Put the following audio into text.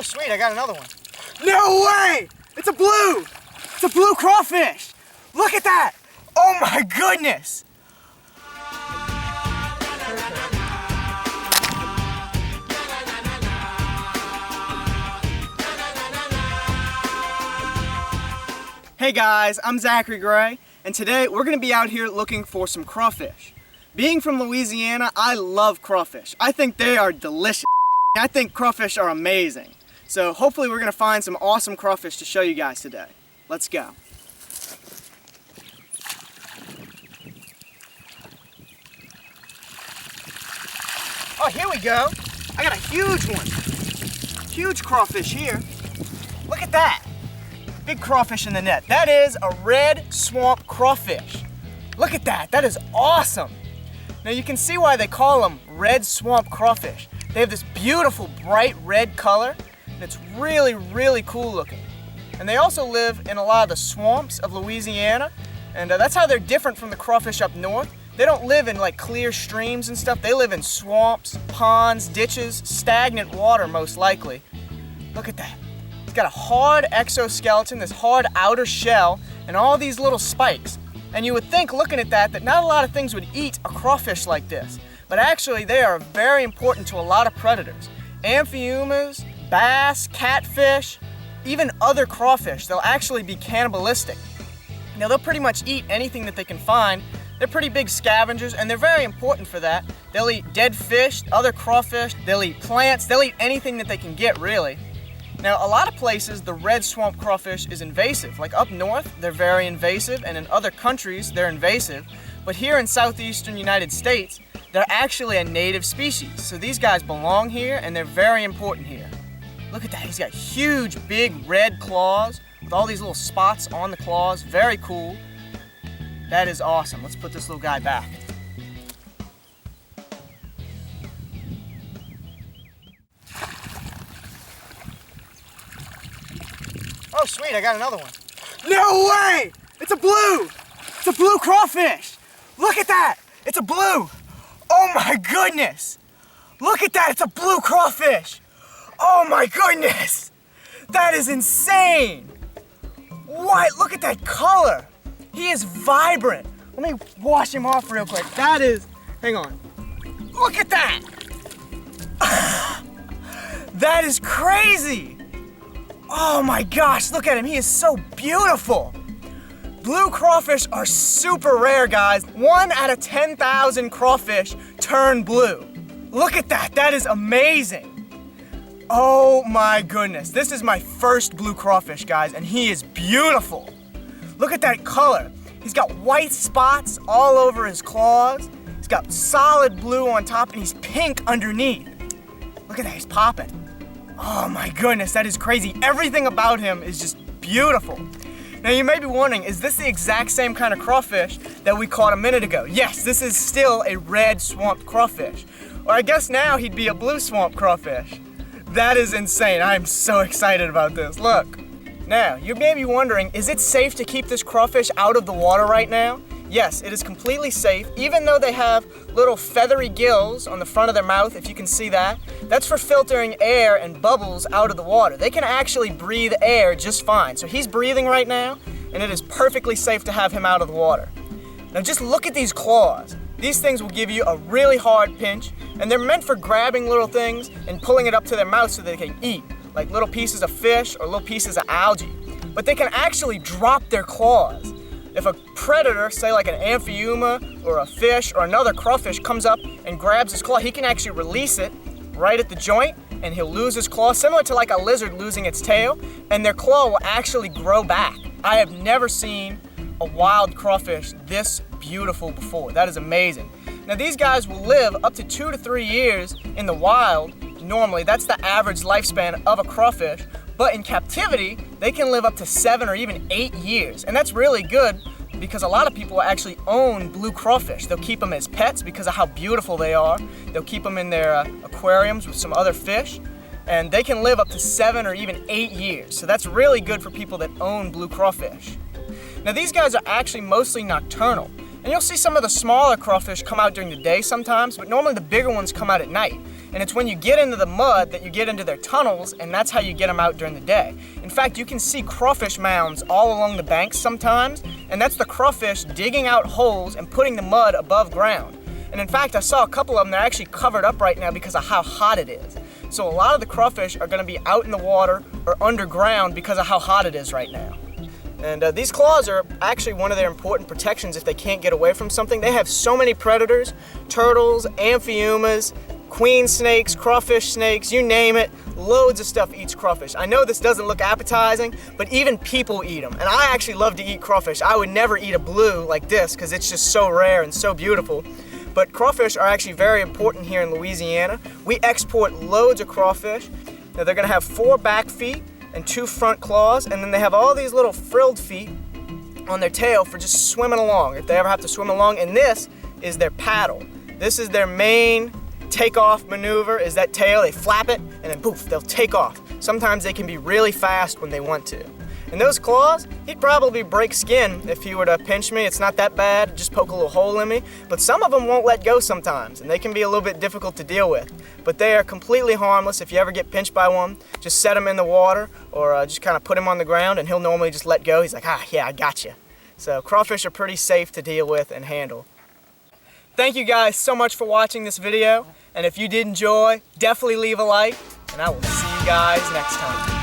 Oh sweet, I got another one. No way! It's a blue! It's a blue crawfish! Look at that! Oh my goodness! Hey guys, I'm Zachary Gray, and today we're going to be out here looking for some crawfish. Being from Louisiana, I love crawfish. I think they are delicious. I think crawfish are amazing. So hopefully we're going to find some awesome crawfish to show you guys today. Let's go. Oh, here we go. I got a huge one. Huge crawfish here. Look at that. Big crawfish in the net. That is a red swamp crawfish. Look at that. That is awesome. Now you can see why they call them red swamp crawfish. They have this beautiful bright red color, and it's really, really cool looking. And they also live in a lot of the swamps of Louisiana, and that's how they're different from the crawfish up north. They don't live in like clear streams and stuff. They live in swamps, ponds, ditches, stagnant water most likely. Look at that. It's got a hard exoskeleton, this hard outer shell, and all these little spikes. And you would think, looking at that, that not a lot of things would eat a crawfish like this. But actually, they are very important to a lot of predators. Amphiumas, bass, catfish, even other crawfish. They'll actually be cannibalistic. Now, they'll pretty much eat anything that they can find. They're pretty big scavengers, and they're very important for that. They'll eat dead fish, other crawfish. They'll eat plants. They'll eat anything that they can get, really. Now, a lot of places, the red swamp crawfish is invasive. Like up north, they're very invasive, and in other countries, they're invasive. But here in southeastern United States, they're actually a native species. So these guys belong here, and they're very important here. Look at that, he's got huge, big red claws with all these little spots on the claws. Very cool. That is awesome. Let's put this little guy back. Oh sweet, I got another one. No way! It's a blue! It's a blue crawfish! Look at that! It's a blue! Oh my goodness! Look at that, it's a blue crawfish! Oh my goodness! That is insane! What? Look at that color! He is vibrant! Let me wash him off real quick. That is, hang on. Look at that! That is crazy! Oh my gosh, look at him, he is so beautiful. Blue crawfish are super rare, guys. 1 out of 10,000 crawfish turn blue. Look at that, that is amazing. Oh my goodness, this is my first blue crawfish, guys, and he is beautiful. Look at that color. He's got white spots all over his claws. He's got solid blue on top, and he's pink underneath. Look at that, he's popping. Oh my goodness, that is crazy. Everything about him is just beautiful. Now you may be wondering, is this the exact same kind of crawfish that we caught a minute ago? Yes, this is still a red swamp crawfish. Or I guess now he'd be a blue swamp crawfish. That is insane. I am so excited about this. Look. Now, you may be wondering, is it safe to keep this crawfish out of the water right now? Yes, it is completely safe, even though they have little feathery gills on the front of their mouth, if you can see that. That's for filtering air and bubbles out of the water. They can actually breathe air just fine. So he's breathing right now, and it is perfectly safe to have him out of the water. Now just look at these claws. These things will give you a really hard pinch, and they're meant for grabbing little things and pulling it up to their mouth so they can eat, like little pieces of fish or little pieces of algae. But they can actually drop their claws. If a predator, say like an amphiuma or a fish or another crawfish comes up and grabs his claw, he can actually release it right at the joint and he'll lose his claw, similar to like a lizard losing its tail, and their claw will actually grow back. I have never seen a wild crawfish this beautiful before. That is amazing. Now these guys will live up to 2 to 3 years in the wild. Normally, that's the average lifespan of a crawfish. But in captivity, they can live up to 7 or even 8 years. And that's really good because a lot of people actually own blue crawfish. They'll keep them as pets because of how beautiful they are. They'll keep them in their aquariums with some other fish. And they can live up to 7 or even 8 years. So that's really good for people that own blue crawfish. Now these guys are actually mostly nocturnal, And you'll see some of the smaller crawfish come out during the day sometimes, but normally the bigger ones come out at night. And it's when you get into the mud that you get into their tunnels, and that's how you get them out during the day. In fact, you can see crawfish mounds all along the banks sometimes, and that's the crawfish digging out holes and putting the mud above ground. And in fact, I saw a couple of them, they're actually covered up right now because of how hot it is. So a lot of the crawfish are gonna be out in the water or underground because of how hot it is right now. And these claws are actually one of their important protections if they can't get away from something. They have so many predators, turtles, amphiumas, queen snakes, crawfish snakes, you name it. Loads of stuff eats crawfish. I know this doesn't look appetizing, but even people eat them. And I actually love to eat crawfish. I would never eat a blue like this because it's just so rare and so beautiful. But crawfish are actually very important here in Louisiana. We export loads of crawfish. Now they're gonna have 4 back feet and 2 front claws, and then they have all these little frilled feet on their tail for just swimming along, if they ever have to swim along, and this is their paddle. This is their main takeoff maneuver, is that tail. They flap it, and then poof, they'll take off. Sometimes they can be really fast when they want to. And those claws, he'd probably break skin if he were to pinch me. It's not that bad, just poke a little hole in me. But some of them won't let go sometimes, and they can be a little bit difficult to deal with. But they are completely harmless. If you ever get pinched by one, just set him in the water or just kind of put him on the ground, and he'll normally just let go. He's like, ah, yeah, I got you. So crawfish are pretty safe to deal with and handle. Thank you guys so much for watching this video. And if you did enjoy, definitely leave a like, and I will see you guys next time.